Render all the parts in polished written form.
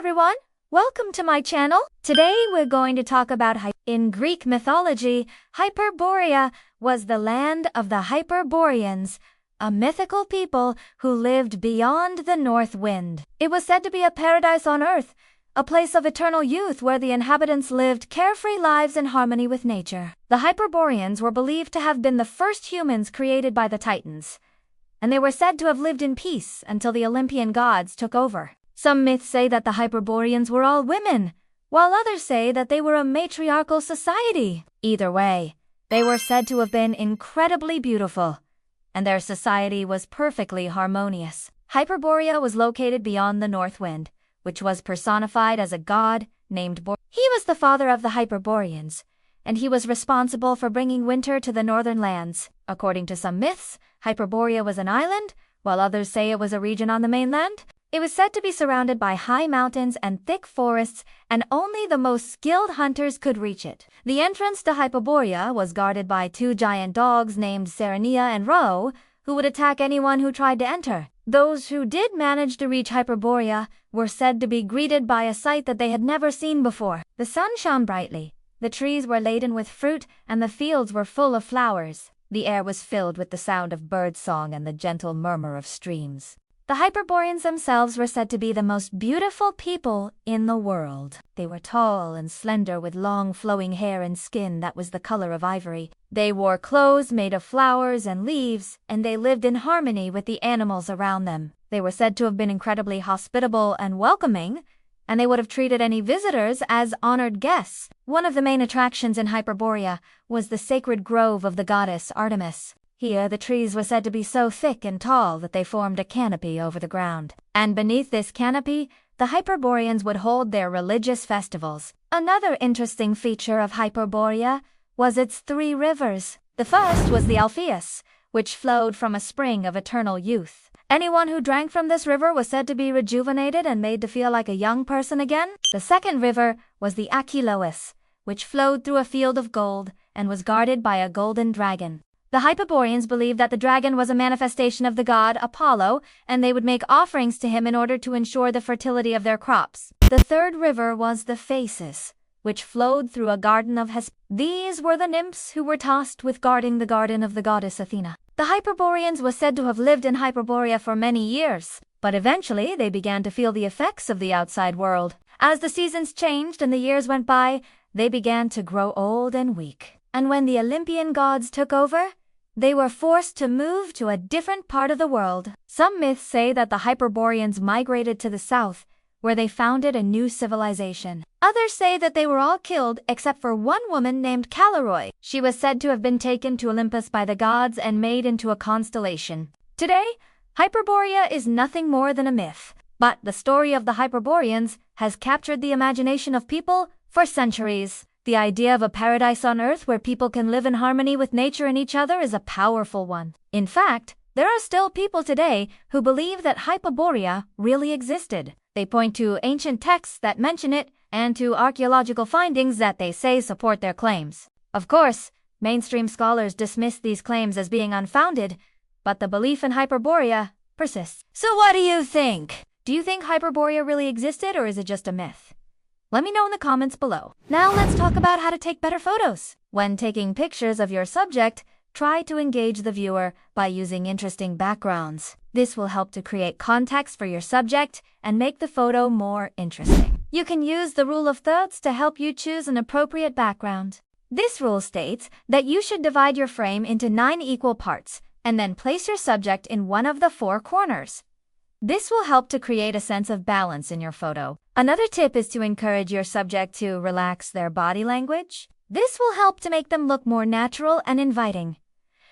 everyone! Welcome to my channel. Today we're going to talk about in Greek mythology, Hyperborea was the land of the Hyperboreans, a mythical people who lived beyond the north wind. It was said to be a paradise on earth, a place of eternal youth where the inhabitants lived carefree lives in harmony with nature. The Hyperboreans were believed to have been the first humans created by the Titans, and they were said to have lived in peace until the Olympian gods took over. Some myths say that the Hyperboreans were all women, while others say that they were a matriarchal society. Either way, they were said to have been incredibly beautiful, and their society was perfectly harmonious. Hyperborea was located beyond the north wind, which was personified as a god named Borea. He was the father of the Hyperboreans, and he was responsible for bringing winter to the northern lands. According to some myths, Hyperborea was an island, while others say it was a region on the mainland. It was said to be surrounded by high mountains and thick forests, and only the most skilled hunters could reach it. The entrance to Hyperborea was guarded by two giant dogs named Serenia and Ro, who would attack anyone who tried to enter. Those who did manage to reach Hyperborea were said to be greeted by a sight that they had never seen before. The sun shone brightly, the trees were laden with fruit, and the fields were full of flowers. The air was filled with the sound of birdsong and the gentle murmur of streams. The Hyperboreans themselves were said to be the most beautiful people in the world. They were tall and slender with long flowing hair and skin that was the color of ivory. They wore clothes made of flowers and leaves, and they lived in harmony with the animals around them. They were said to have been incredibly hospitable and welcoming, and they would have treated any visitors as honored guests. One of the main attractions in Hyperborea was the sacred grove of the goddess Artemis. Here, the trees were said to be so thick and tall that they formed a canopy over the ground. And beneath this canopy, the Hyperboreans would hold their religious festivals. Another interesting feature of Hyperborea was its three rivers. The first was the Alpheus, which flowed from a spring of eternal youth. Anyone who drank from this river was said to be rejuvenated and made to feel like a young person again. The second river was the Achelous, which flowed through a field of gold and was guarded by a golden dragon. The Hyperboreans believed that the dragon was a manifestation of the god Apollo, and they would make offerings to him in order to ensure the fertility of their crops. The third river was the Phasis, which flowed through a garden of Hesperia. These were the nymphs who were tasked with guarding the garden of the goddess Athena. The Hyperboreans were said to have lived in Hyperborea for many years, but eventually they began to feel the effects of the outside world. As the seasons changed and the years went by, they began to grow old and weak. And when the Olympian gods took over, they were forced to move to a different part of the world. Some myths say that the Hyperboreans migrated to the south, where they founded a new civilization. Others say that they were all killed except for one woman named Caloroi. She was said to have been taken to Olympus by the gods and made into a constellation. Today, Hyperborea is nothing more than a myth, but the story of the Hyperboreans has captured the imagination of people for centuries. The idea of a paradise on earth where people can live in harmony with nature and each other is a powerful one. In fact, there are still people today who believe that Hyperborea really existed. They point to ancient texts that mention it and to archaeological findings that they say support their claims. Of course, mainstream scholars dismiss these claims as being unfounded, but the belief in Hyperborea persists. So what do you think? Do you think Hyperborea really existed, or is it just a myth? Let me know in the comments below. Now let's talk about how to take better photos. When taking pictures of your subject, try to engage the viewer by using interesting backgrounds. This will help to create context for your subject and make the photo more interesting. You can use the rule of thirds to help you choose an appropriate background. This rule states that you should divide your frame into 9 equal parts and then place your subject in one of the 4 corners. This will help to create a sense of balance in your photo. Another tip is to encourage your subject to relax their body language. This will help to make them look more natural and inviting.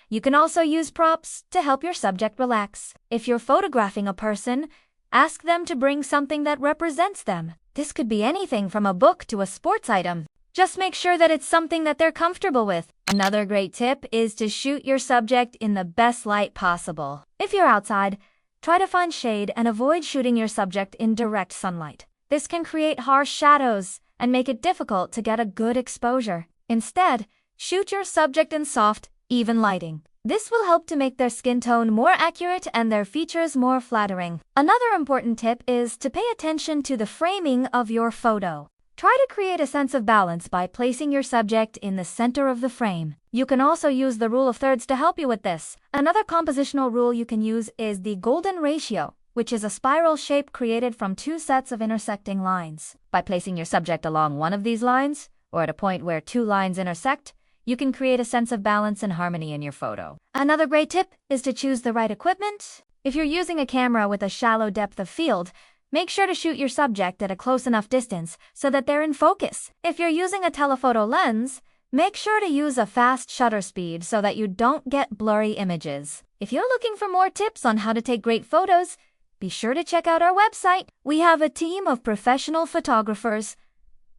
You can also use props to help your subject relax. If you're photographing a person, ask them to bring something that represents them. This could be anything from a book to a sports item. Just make sure that it's something that they're comfortable with. Another great tip is to shoot your subject in the best light possible. If you're outside, try to find shade and avoid shooting your subject in direct sunlight. This can create harsh shadows and make it difficult to get a good exposure. Instead, shoot your subject in soft, even lighting. This will help to make their skin tone more accurate and their features more flattering. Another important tip is to pay attention to the framing of your photo. Try to create a sense of balance by placing your subject in the center of the frame. You can also use the rule of thirds to help you with this. Another compositional rule you can use is the golden ratio, which is a spiral shape created from two sets of intersecting lines. By placing your subject along one of these lines, or at a point where two lines intersect, you can create a sense of balance and harmony in your photo. Another great tip is to choose the right equipment. If you're using a camera with a shallow depth of field, make sure to shoot your subject at a close enough distance so that they're in focus. If you're using a telephoto lens, make sure to use a fast shutter speed so that you don't get blurry images. If you're looking for more tips on how to take great photos, be sure to check out our website. We have a team of professional photographers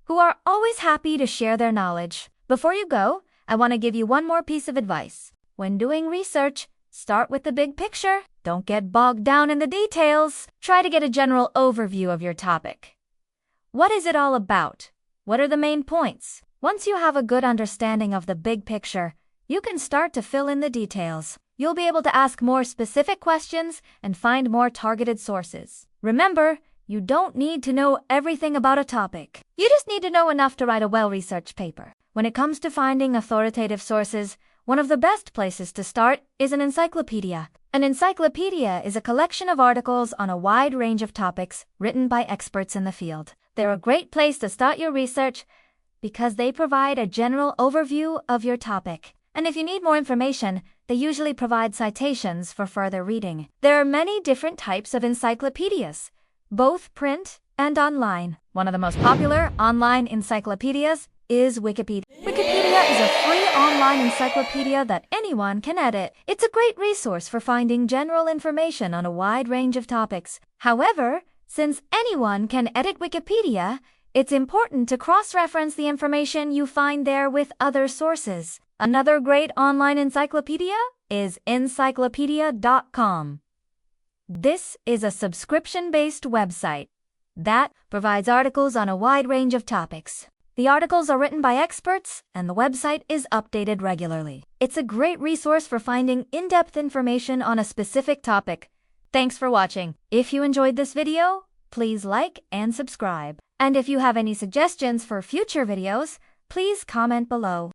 who are always happy to share their knowledge. Before you go, I want to give you one more piece of advice. When doing research, start with the big picture. Don't get bogged down in the details. Try to get a general overview of your topic. What is it all about? What are the main points? Once you have a good understanding of the big picture, you can start to fill in the details. You'll be able to ask more specific questions and find more targeted sources. Remember, you don't need to know everything about a topic. You just need to know enough to write a well-researched paper. When it comes to finding authoritative sources, one of the best places to start is an encyclopedia. An encyclopedia is a collection of articles on a wide range of topics written by experts in the field. They're a great place to start your research because they provide a general overview of your topic. And if you need more information, they usually provide citations for further reading. There are many different types of encyclopedias, both print and online. One of the most popular online encyclopedias is Wikipedia. Wikipedia is a free online encyclopedia that anyone can edit. It's a great resource for finding general information on a wide range of topics. However, since anyone can edit Wikipedia, it's important to cross-reference the information you find there with other sources. Another great online encyclopedia is encyclopedia.com. This is a subscription-based website that provides articles on a wide range of topics. The articles are written by experts, and the website is updated regularly. It's a great resource for finding in-depth information on a specific topic. Thanks for watching. If you enjoyed this video, please like and subscribe. And if you have any suggestions for future videos, please comment below.